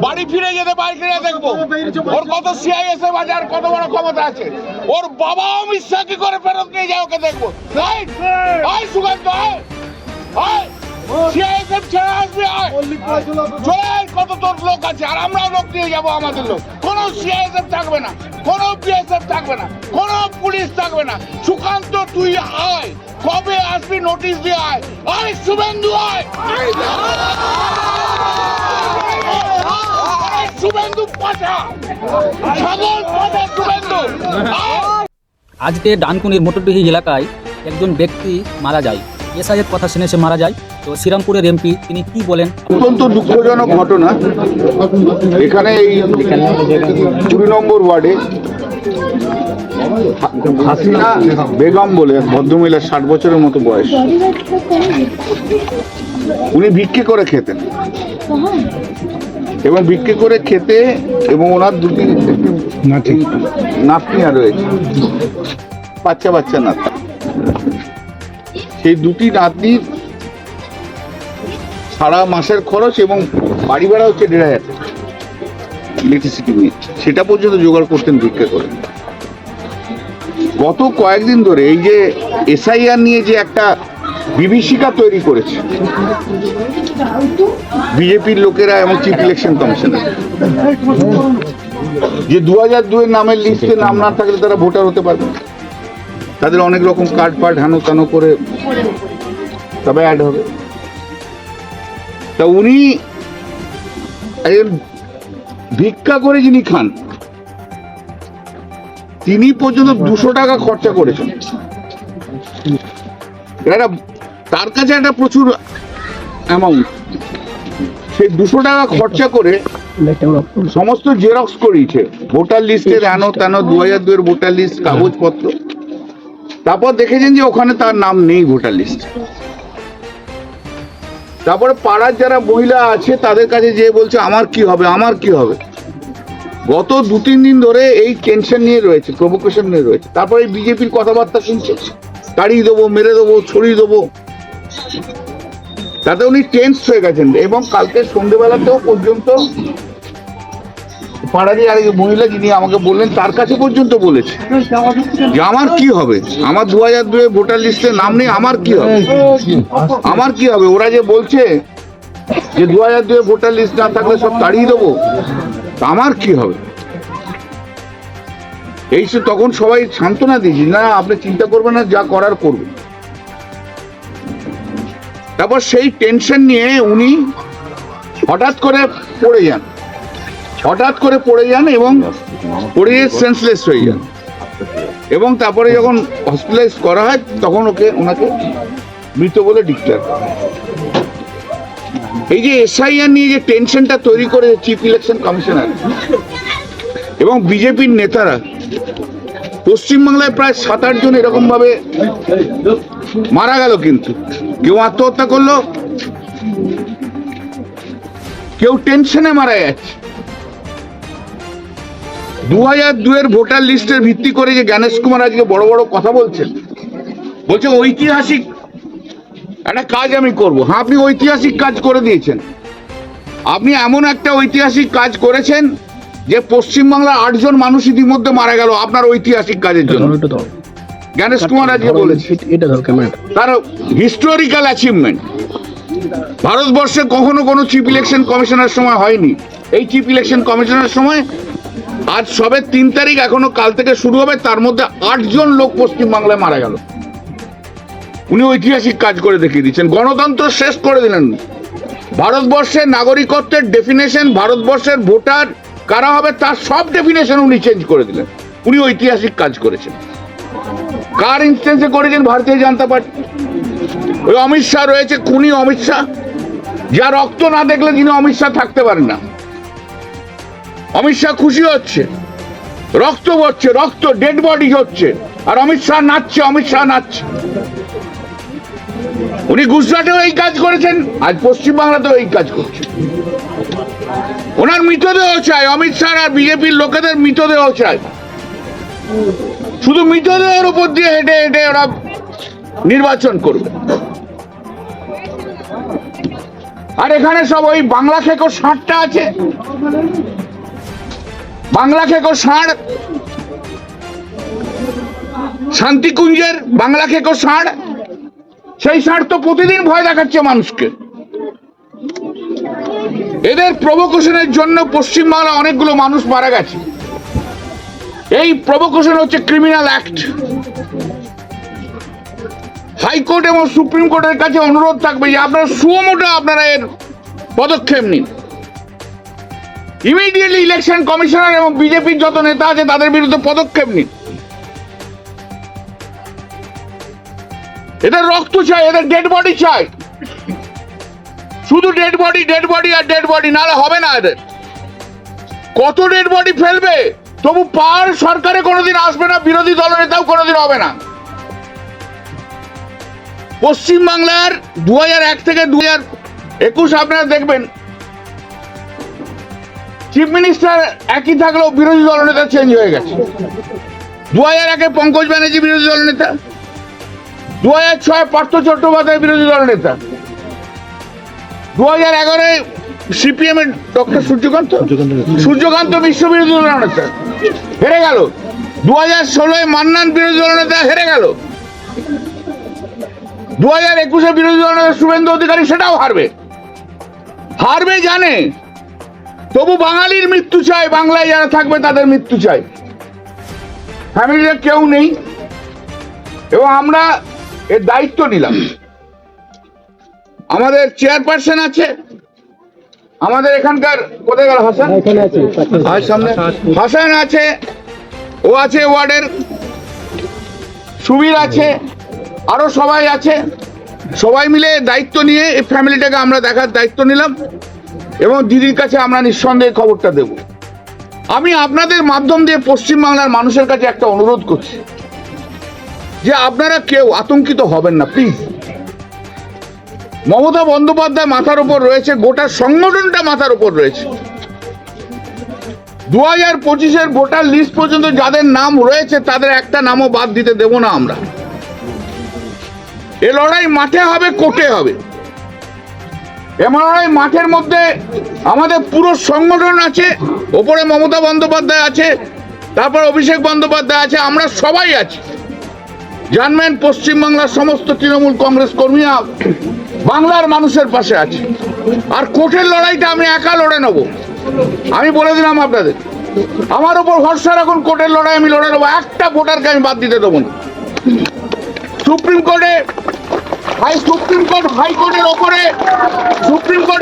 বাড়ি ফিরে যেতে পারছি না দেখবো ওর কত সিআইএসএফ আছে আর কত বড় ক্ষমতা আছে। ওর বাবা অমিত শাহ কি করে ফেরত নিয়ে যায় ওকে দেখবো। সুকান্ত সিআইএসএফ ছেড়ে আসবে, চলে কত তোর লোক আছে আর আমরাও লোক নিয়ে যাবো। আমাদের লোক কোনো সিআইএসএফ থাকবে না, কোনো বিএসএফ থাকবে না, কোনো পুলিশ থাকবে না। সুকান্ত তুই আয়, কবে আসবি নোটিশ দিয়ে আয়। আয় শুভেন্দু আয়, শুভেন্দু পাঠা, ছাগল পাঠা শুভেন্দু। আজকে ডানকুনির মোটরডিহি এলাকায় একজন ব্যক্তি মারা যায়। এসআইয়ের কথা শুনে সে মারা যায়। তো শ্রীরামপুরের এমপি তিনি কি বলেন? অত্যন্ত দুঃখজনক ঘটনা। এখানে এই ২ নম্বর ওয়ার্ডে হাসিনা বেগম বলে ভদ্রমহিলা, ৬০ বছরের মতো বয়স, উনি ভিক্ষে করে খেতেন এবং ভিক্ষে করে খেতে এবং ওনার দুটি নাতনিয়া রয়েছে, বাচ্চা বাচ্চা নাতনি। সেই দুটি নাতনির সারা মাসের খরচ এবং বাড়ি ভাড়া হচ্ছে ১,৫০০ ইলেকট্রিসিটি বিল, সেটা পর্যন্ত জোগাড় করতেন ভিক্ষা করে। গত কয়েকদিন ধরে এই যে এসআইআর নিয়ে যে একটা বিভীষিকা তৈরি করেছে বিজেপির লোকেরা এবং চিফ ইলেকশন কমিশনার, যে ২০০২ নামের লিস্টে নাম না থাকলে তারা ভোটার হতে পারবে, তাদের অনেক রকম কার্ড ফার্ড হানো টানো করে তবে অ্যাড হবে। তা উনি ভিক্ষা করে যিনি খান, তিনি পর্যন্ত ২০০ টাকা খরচা করেছেন। তার কাছে একটা প্রচুর অ্যামাউন্ট, সেই ২০০ টাকা খরচা করে সমস্ত জেরক্স করিয়েছে ভোটার লিস্টের, এনো তেনো ২০০২ ভোটার লিস্ট, কাগজপত্র। তারপর দেখেছেন যে ওখানে তার নাম নেই ভোটার লিস্ট। তারপরে পাড়ার যারা মহিলা আছে তাদের কাছে যেয়ে বলছে আমার কি হবে, আমার কি হবে। গত ২-৩ দিন ধরে এই টেনশন নিয়ে রয়েছে, প্রভোকেশন নিয়ে রয়েছে। তারপরে বিজেপির কথাবার্তা শুনছে, তাড়িয়ে দেবো, মেরে দেবো, ছড়িয়ে দেবো, তাতে উনি টেন্স হয়ে গেছেন। এবং কালকে সন্ধ্যেবেলাতেও পর্যন্ত পাড়ারই আর মহিলা যিনি আমাকে বললেন, তার কাছে পর্যন্ত বলেছে যে আমার কি হবে, আমার ২০০২ ভোটার লিস্টে নাম নেই, আমার কি হবে, আমার কি হবে। ওরা যে বলছে যে ২০০২ ভোটার লিস্ট না থাকলে সব তাড়িয়ে দেবো, আমার কি হবে। এই তখন সবাই সান্ত্বনা দিয়েছি, না আপনি চিন্তা করবেন না, যা করার করবেন। তারপর সেই টেনশন নিয়ে উনি হঠাৎ করে পড়ে যান এবং পড়ে সেন্সলেস হয়ে যান। এবং তারপরে যখন হসপিটালাইজ করা হয় তখন ওনাকে মৃত বলে ডিক্লেয়ার করা হয়। এই যে এসআইআর নিয়ে যে টেনশনটা তৈরি করে চিফ ইলেকশন কমিশনার এবং বিজেপির নেতারা, পশ্চিমবাংলায় প্রায় ৭-৮ জন এরকম ভাবে মারা গেল, কিন্তু কেউ আত্মহত্যা করলো, কেউ টেনশনে মারা যাচ্ছে। ২০০২ ভোটার লিস্টের ভিত্তি করে যে জ্ঞানেশ কুমার আজকে বড় বড় কথা বলছে ঐতিহাসিক একটা কাজ আমি করব। হ্যাঁ, আপনি ঐতিহাসিক কাজ করে দিয়েছেন। আপনি এমন একটা ঐতিহাসিক কাজ করেছেন যে পশ্চিমবাংলার ৮ জন মানুষ ইতিমধ্যে মারা গেল আপনার ঐতিহাসিক কাজের জন্য। জ্ঞানেশ কুমার আজকে বলেছে তার হিস্টোরিক্যাল অ্যাচিভমেন্ট ভারতবর্ষে কখনো কোনো চিফ ইলেকশন কমিশনার সময় হয়নি। এই চিফ ইলেকশন কমিশনার সময় আজ সবে ৩ তারিখ, এখনো কাল থেকে শুরু হবে, তার মধ্যে ৮ জন লোক পশ্চিমবাংলায় মারা গেল। উনি ঐতিহাসিক কাজ করে দেখিয়ে দিচ্ছেন, গণতন্ত্র শেষ করে দিলেন। ভারতবর্ষের নাগরিকত্বের ডেফিনেশন, ভারতবর্ষের ভোটার কারা হবে তার সব ডেফিনেশন উনি চেঞ্জ করে দিলেন। উনি ঐতিহাসিক কাজ করেছেন। কার ইনস্টেন্সে করেছেন? ভারতীয় জনতা পার্টি। ওই অমিত শাহ রয়েছে, খুনি অমিত শাহ, যা রক্ত না দেখলে যিনি অমিত শাহ থাকতে পারেন না। অমিত শাহ খুশি হচ্ছে, রক্ত পড়ছে, রক্ত ডেড বডি হচ্ছে, আর অমিত শাহ নাচছে, অমিত শাহ নাচছে। উনি গুজরাটেও এই কাজ করেছেন, আজ পশ্চিমবাংলাতেও এই কাজ করছেন। ওনার মৃতদেহ চাই, অমিত শাহ আর বিজেপির লোকেদের মৃতদেহ চাই। শুধু মৃতদেহের উপর দিয়ে হেঁটে হেঁটে ওরা নির্বাচন করবে। আর এখানে সব ওই বাংলা খেকো ৬০টা আছে, বাংলা খেকো ষাঁড়, শান্তিকুঞ্জের বাংলা খেকো ষাঁড়, সেই ষাঁড় তো প্রতিদিন ভয় দেখাচ্ছে মানুষকে। এদের প্রভোকেশনের জন্য পশ্চিমবাংলা অনেকগুলো মানুষ মারা গেছে। এই প্রভোকেশন হচ্ছে ক্রিমিনাল অ্যাক্ট। হাইকোর্ট এবং সুপ্রিম কোর্টের কাছে অনুরোধ থাকবে যে আপনারা সুমোটো আপনারা এর পদক্ষেপ নিন। ইমিডিয়েটলি ইলেকশন কমিশনার এবং বিজেপির যত নেতা আছে তাদের বিরুদ্ধে পদক্ষেপ নিন। এদের রক্ত চাই, এদের ডেড বডি চাই, শুধু ডেড বডি আর ডেড বডি, নাহলে হবে না। এদের কত ডেড বডি ফেলবে, তবু পার সরকারে কোনোদিন আসবে না, বিরোধী দলনেতাও কোনোদিন হবে না। পশ্চিমবাংলার 2001 থেকে 2021 আপনারা দেখবেন চিফ মিনিস্টার একই থাকলেও বিরোধী দলনেতা চেঞ্জ হয়ে গেছে। 2001-এ পঙ্কজ ব্যানার্জি বিরোধী দলনেতা, 2006-এ পার্থ চট্টোপাধ্যায় বিরোধী দলনেতা, 2011-এ সিপিএম এর ডক্টর সূর্যকান্ত মিশ্র বিরোধী দলনেতা হেরে গেল, 2016-এ মান্নান বিরোধী দলনেতা হেরে গেল, 2021-এ বিরোধী দলনেতা শুভেন্দু অধিকারী সেটাও হারবে জানে, তবু বাঙালির মৃত্যু চাই, বাংলায় যারা থাকবে তাদের মৃত্যু চাই। ফ্যামিলিতে কেউ নেই এবং আমরা এর দায়িত্ব নিলাম। আমাদের চেয়ারপারসন আছে, আমাদের এখানকার কোথায় গেল হাসান, হাসান আছে, ও আছে ওয়ার্ডের, সুবীর আছে, আরো সবাই আছে। সবাই মিলে দায়িত্ব নিয়ে এই ফ্যামিলিটাকে আমরা দেখার দায়িত্ব নিলাম এবং দিদির কাছে আমরা নিঃসন্দেহে খবরটা দেব। আমি আপনাদের মাধ্যম দিয়ে পশ্চিমবাংলার মানুষের কাছে একটা অনুরোধ করছি যে আপনারা কেউ আতঙ্কিত হবেন না প্লিজ। মমতা বন্দ্যোপাধ্যায় মাথার উপর রয়েছে, গোটা সংগঠনটা মাথার উপর রয়েছে। 2025-এর ভোটার লিস্ট পর্যন্ত যাদের নাম রয়েছে তাদের একটা নামও বাদ দিতে দেব না আমরা। এ লড়াই মাঠে হবে, কোর্টে হবে। এ লড়াই মাঠের মধ্যে আমাদের পুরো সংগঠন আছে, ওপরে মমতা বন্দ্যোপাধ্যায় আছে, তারপর অভিষেক বন্দ্যোপাধ্যায় আছে, আমরা সবাই আছি। জানবেন পশ্চিমবাংলার সমস্ত তৃণমূল কংগ্রেস কর্মীরা বাংলার মানুষের পাশে আছে। আর কোর্টের লড়াইটা আমি একা লড়ে নেব, আমি বলে দিলাম আপনাদের। আমার উপর ভরসা রাখুন, কোর্টের লড়াই আমি লড়ে নেবো, একটা ভোটারকে আমি বাদ দিতে দেবো না। সুপ্রিম কোর্ট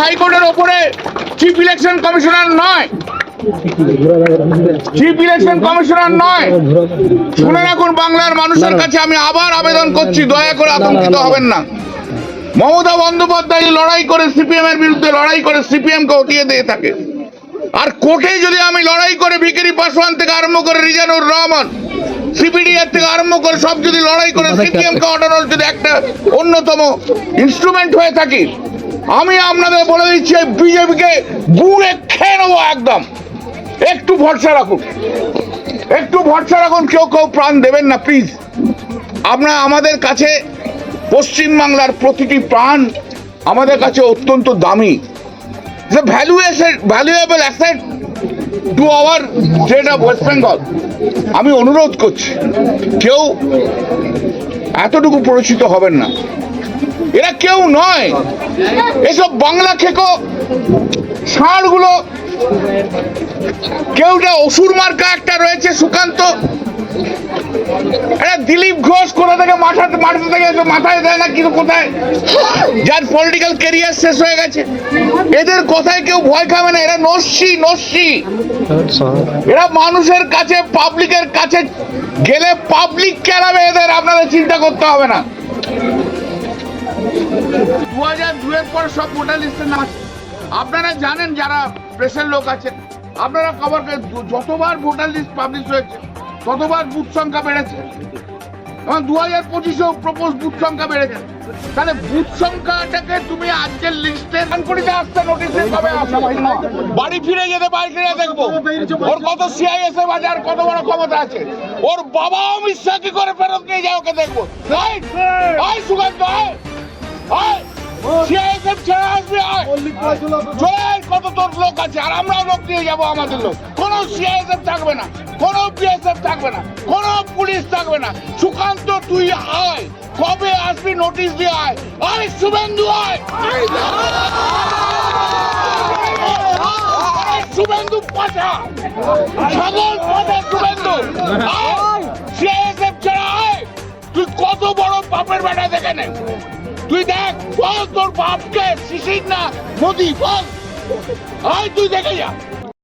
হাইকোর্টের ওপরে চিফ ইলেকশন কমিশনার নয়। শুনে রাখুন, বাংলার মানুষের কাছে আমি আবার আবেদন করছি, দয়া করে আতঙ্কিত হবেন না। মমতা বন্দ্যোপাধ্যায় লড়াই করে সিপিএম এর বিরুদ্ধে লড়াই করে সিপিএম কে হটিয়ে দিয়ে থাকে, আর কোর্টে যদি আমি লড়াই করে ভিখারি পাসওয়ান থেকে আরম্ভ করে রিজানুর রহমান, সিপিডিআর থেকে আরম্ভ করে সব যদি লড়াই করে সিপিএম কে হটানোর যদি একটা অন্যতম ইনস্ট্রুমেন্ট হয়ে থাকি, আমি আপনাদের বলে দিচ্ছি বিজেপিকে গুড়ে খেয়ে নেবো একদম। একটু ভরসা রাখুন, কেউ প্রাণ দেবেন না প্লিজ। আপনারা আমাদের কাছে, পশ্চিমবাংলার প্রতিটি প্রাণ আমাদের কাছে অত্যন্ত দামি, valuable asset to our state of West Bengal. আমি অনুরোধ করছি, কেউ এতটুকু পরিচিত হবেন না। এরা কেউ নয়, এসব বাংলা খেকো ষাঁড়গুলো। কেউটা অসুর মার্কা একটা রয়েছে সুকান্ত, দিলীপ ঘোষ কোথা থেকে মাঠে থেকে মাথায় দেয় না কিন্তু কোথায়, যার পলিটিক্যাল ক্যারিয়ার শেষ হয়ে গেছে। এদের কথায় কেউ ভয় খাবে না, এরা নস্যি। এরা মানুষের কাছে, পাবলিকের কাছে গেলে পাবলিক কেলাবে এদের, আপনাদের চিন্তা করতে হবে না। 2002-এর পর সব ভোটার লিস্টের নাম আছে, আপনারা জানেন, যারা প্রেসের লোক আছেন আপনারা খবর, যতবার ভোটার লিস্ট পাবলিশ হয়েছে ততবার বুথ সংখ্যা বেড়েছে এবং 2025-এও প্রপোজ বুথ সংখ্যা বেড়েছে। তাহলে বুথ সংখ্যাটাকে তুমি আজকের লিস্টে করে আসতে নোটিশ কবে আসবে? বাড়ি ফিরে যেতে বাইরে দেখবো ওর কত সিআইএস বাজার, কত বড় ক্ষমতা আছে। ওর বাবা অমিত শাহ কি করে ফেরত নিয়ে যায় ওকে দেখবো। সুকান্ত সিআইএসএফ ছেড়ে আসবে আয় চলে আয়, কত তোর লোক আছে আর আমরাও লোক নিয়ে যাবো আমাদের লোক। কোনো সিআইএসএফ থাকবে না, কোনো বিএসএফ থাকবে না, কোনো পুলিশ থাকবে না। সুকান্ত তুই আয়, কবে আসবি নোটিশ দিয়ে আয়। আয় শুভেন্দু আয়, শুভেন্দু পাঠা, ছাগল পাঠা শুভেন্দু সিআইএসএফ ছেড়ে আয়। তুই কত বড় বাপের বেটা দেখে নে, তুই দেখ বল তোর বাপকে শিশির না মোদি বল, আয় তুই দেখে যা।